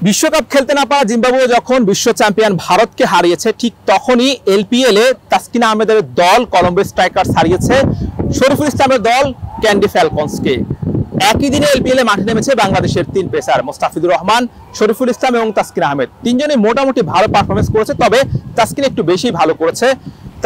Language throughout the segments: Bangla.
বিশ্বকাপ খেলতে না পারা জিম্বাবুয়ে যখন বিশ্ব চ্যাম্পিয়ন ভারতকে হারিয়েছে, ঠিক তখনই এলপিএল এ তাসকিন আহমেদের দল কলম্বো স্ট্রাইকার্স হারিয়েছে শরীফুল ইসলামের দল ক্যান্ডি ফ্যালকনসকে। একই দিনে এলপিএল এ মাঠে নেমেছে বাংলাদেশের তিন পেসার মোস্তাফিজুর রহমান, শরীফুল ইসলাম এবং তাসকিন আহমেদ। তিনজনই মোটামুটি ভালো পারফরমেন্স করেছে, তবে তাসকিন একটু বেশি ভালো করেছে।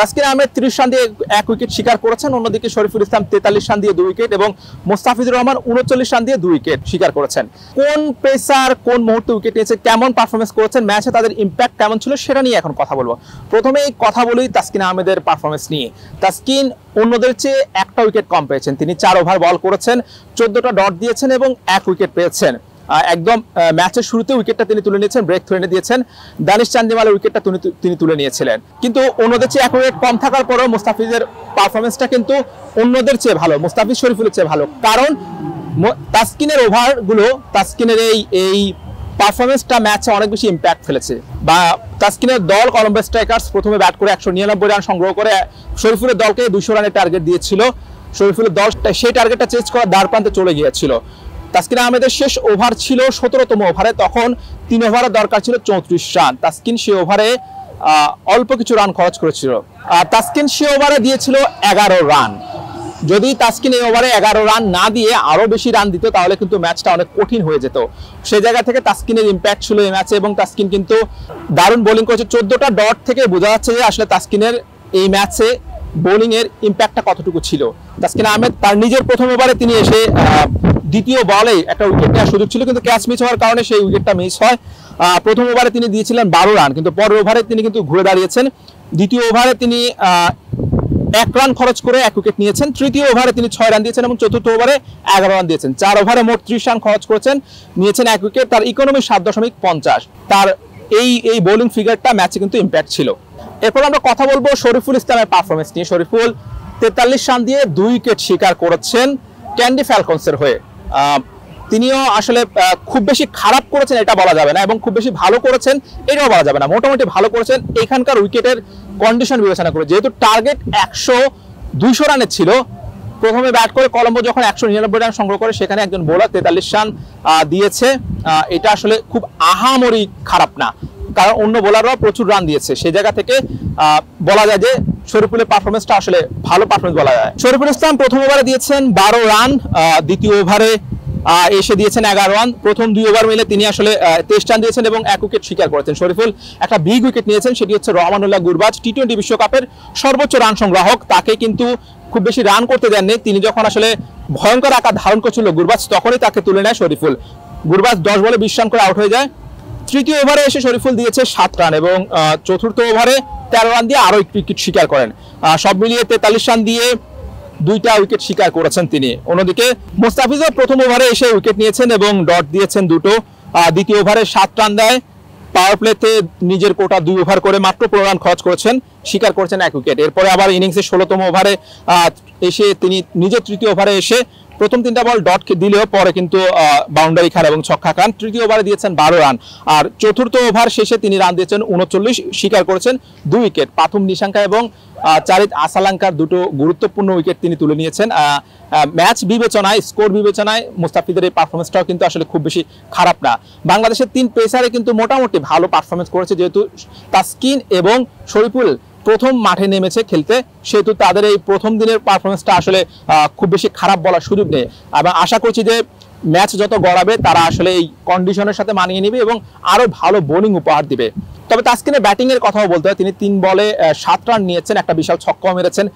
তাসকিন আহমেদ 30 রান দিয়ে 1 উইকেট শিকার করেছেন, অন্যদিকে শরীফুল ইসলাম 43 রান দিয়ে 2 উইকেট এবং মোস্তাফিজুর রহমান 39 রান দিয়ে 2 উইকেট শিকার করেছেন। কোন পেসার কোন মুহূর্তে উইকেট নিয়েছে, কেমন পারফরমেন্স করেছেন, ম্যাচে তাদের ইম্প্যাক্ট কেমন ছিল, সেটা নিয়ে এখন কথা বলবো। প্রথমেই কথা বলি তাসকিন আহমেদের পারফরমেন্স নিয়ে। তাসকিন অন্যদের চেয়ে একটা উইকেট কম পেয়েছেন। তিনি 4 ওভার বল করেছেন, 14টা ডট দিয়েছেন এবং 1 উইকেট পেয়েছেন। একদম ম্যাচের শুরুতে উইকেটটা তিনি তুলে নিয়েছেন, ব্রেক থ্রো এনে দিয়েছেন। দানিশ চান্দিমালের উইকেটটা তিনি তুলে নিয়েছিলেন। কিন্তু অন্যদের চেয়ে 1 উইকেট কম থাকার পরেও মুস্তাফিজের পারফরমেন্সটা কিন্তু অন্যদের চেয়ে ভালো, মুস্তাফিজ শরীফুলের চেয়ে ভালো। কারণ তাসকিনের ওভারগুলো, তাসকিনের এই পারফরমেন্সটা ম্যাচে অনেক বেশি ইম্প্যাক্ট ফেলেছে। বা তাসকিনের দল কলম্বো স্ট্রাইকার্স প্রথমে ব্যাট করে 199 রান সংগ্রহ করে শরীফুলের দলকে 200 রানের টার্গেট দিয়েছিল। শরীফুলের দল সেই টার্গেটটা চেঞ্জ করার দ্বার প্রান্তে চলে গিয়েছিল। তাসকিন আহমেদের শেষ ওভার ছিল 17তম ওভারে, তখন 3 ওভারের দরকার ছিল 34 রান। তাসকিন সে ওভারে অল্প কিছু রান খরচ করেছিল। তাসকিন সে ওভারে দিয়েছিল 11 রান। যদি তাসকিন এই ওভারে 11 রান না দিয়ে আরো বেশি রান দিত, তাহলে কিন্তু ম্যাচটা অনেক কঠিন হয়ে যেত। সেই জায়গা থেকে তাসকিনের ইম্প্যাক্ট ছিল এই ম্যাচে এবং তাসকিন কিন্তু দারুণ বোলিং করেছে। 14টা ডট থেকে বোঝা যাচ্ছে যে আসলে তাসকিনের এই ম্যাচে বোলিং এর ইম্প্যাক্টটা কতটুকু ছিল। তাসকিন আহমেদ তার নিজের প্রথম ওভারে তিনি এসে দ্বিতীয় বলে একটা উইকেট নেওয়ার সুযোগ ছিল, কিন্তু ক্যাচ মিস হওয়ার কারণে সেই উইকেটটা মিস হয়। প্রথম ওভারে তিনি দিয়েছিলেন 12 রান, কিন্তু পরের ওভারে তিনি কিন্তু ঘুরে দাঁড়িয়েছেন। দ্বিতীয় ওভারে তিনি 1 রান খরচ করে 1 উইকেট নিয়েছেন। তৃতীয় ওভারে তিনি 6 রান দিয়েছেন এবং চতুর্থ ওভারে 11 রান দিয়েছেন। 4 ওভারে মোট 30 রান খরচ করেছেন, নিয়েছেন 1 উইকেট। তার ইকোনমি 7.50। তার এই বোলিং ফিগারটা ম্যাচে কিন্তু ইম্প্যাক্ট ছিল। এরপর আমরা কথা বলবো শরীফুল ইসলামের পারফরমেন্স নিয়ে। শরীফুল 43 রান দিয়ে 2 উইকেট শিকার করেছেন ক্যান্ডি ফ্যালকনসের হয়ে। তিনিও আসলে খুব বেশি খারাপ করেছেন এটা বলা যাবে না, এবং খুব বেশি ভালো করেছেন এটাও বলা যাবে না, মোটামুটি ভালো করেছেন এখানকার উইকেটের কন্ডিশন বিবেচনা করে। যেহেতু টার্গেট 200 রানের ছিল, প্রথমে ব্যাট করে কলম্বো যখন 199 রান সংগ্রহ করে, সেখানে একজন বোলার 43 রান দিয়েছে। এটা আসলে খুব আহামরি খারাপ না, কারণ অন্য বোলাররাও প্রচুর রান দিয়েছে। সেই জায়গা থেকে বলা যায় যে শরীফুলের পারফরমেন্সটা আসলে ভালো পারফরমেন্স বলা যায়। শরীফুল ইসলাম প্রথম ওভারে দিয়েছেন 12 রান, দ্বিতীয় ওভারে এসে দিয়েছেন 11 রান। প্রথম 2 ওভার মিলে তিনি আসলে 23 রান দিয়েছেন এবং 1 উইকেট শিকার করেছেন। শরীফুল একটা বিগ উইকেট নিয়েছেন, সেটি হচ্ছে রহমানুল্লাহ গুরবাজ, টি-20 বিশ্বকাপের সর্বোচ্চ রান সংগ্রাহক। তাকে কিন্তু খুব বেশি রান করতে দেননি। তিনি যখন আসলে ভয়ঙ্কর আকার ধারণ করছিল গুরবাজ, তখনই তাকে তুলে নেয় শরীফুল। গুরবাজ 10 বলে 20 রান করে আউট হয়ে যায়। তৃতীয় ওভারে এসে শরীফুল দিয়েছে 7 রান এবং চতুর্থ ওভারে 13 রান দিয়ে আরো একটি উইকেট শিকার করেন। সব মিলিয়ে 43 রান দিয়ে 2টা উইকেট শিকার করেছেন তিনি। অন্যদিকে মোস্তাফিজও প্রথম ওভারে এসে উইকেট নিয়েছেন এবং ডট দিয়েছেন 2টো। দ্বিতীয় ওভারে 7 রান দেয়। পাওয়ার প্লেতে নিজের কোটা 2 ওভার করে মাত্র 15 রান খরচ করেছেন, শিকার করেছেন 1 উইকেট। এরপরে আবার ইনিংসের 16তম ওভারে এসে তিনি নিজের তৃতীয় ওভারে এসে প্রথম 3টা বল ডট দিলেও পরে কিন্তু বাউন্ডারি খান এবং ছক্কা খান। তৃতীয় ওভারে দিয়েছেন 12 রান, আর চতুর্থ ওভার শেষে তিনি রান দিয়েছেন 39, শিকার করেছেন 2 উইকেট। পাথুম নিশাঙ্কা এবং চারিত আসালাঙ্কার 2টো গুরুত্বপূর্ণ উইকেট তিনি তুলে নিয়েছেন। ম্যাচ বিবেচনায়, স্কোর বিবেচনায় মুস্তাফিজের এই পারফরমেন্সটাও কিন্তু আসলে খুব বেশি খারাপ না। বাংলাদেশের 3 পেসারে কিন্তু মোটামুটি ভালো পারফরমেন্স করেছে। যেহেতু তাসকিন এবং শরীফুল প্রথম মাঠে নেমেছে খেলতে, সেহেতু তাদের এই প্রথম দিনের পারফরমেন্সটা আসলে খুব বেশি খারাপ বলার সুযোগ নেই। এবং আশা করছি যে ম্যাচ যত গড়াবে তারা আসলে এই কন্ডিশনের সাথে মানিয়ে নেবে এবং আরো ভালো বোলিং উপহার দিবে। তবে তাসকিনের ব্যাটিং এর কথাও বলতে হয়। তিনি 3 বলে 7 রান নিয়েছেন, একটা বিশাল ছক্কাও মেরেছেন।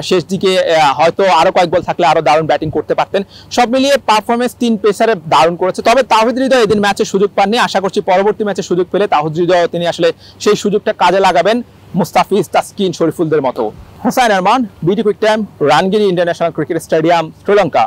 শেষ দিকে হয়তো আরো কয়েক বল থাকলে আরো দারুণ ব্যাটিং করতে পারতেন। সব মিলিয়ে পারফরমেন্স 3 পেসারে দারুণ করেছে। তবে তাওহিদ হৃদয় এদিন ম্যাচে সুযোগ পাননি। আশা করছি পরবর্তী ম্যাচে সুযোগ পেলে তাওহিদ হৃদয় তিনি আসলে সেই সুযোগটা কাজে লাগাবেন মুস্তাফিজ, তাসকিন, শরীফুলদের মতো। হুসাইন আরমান, বিটি quick time, Rangiri international cricket stadium, Sri Lanka.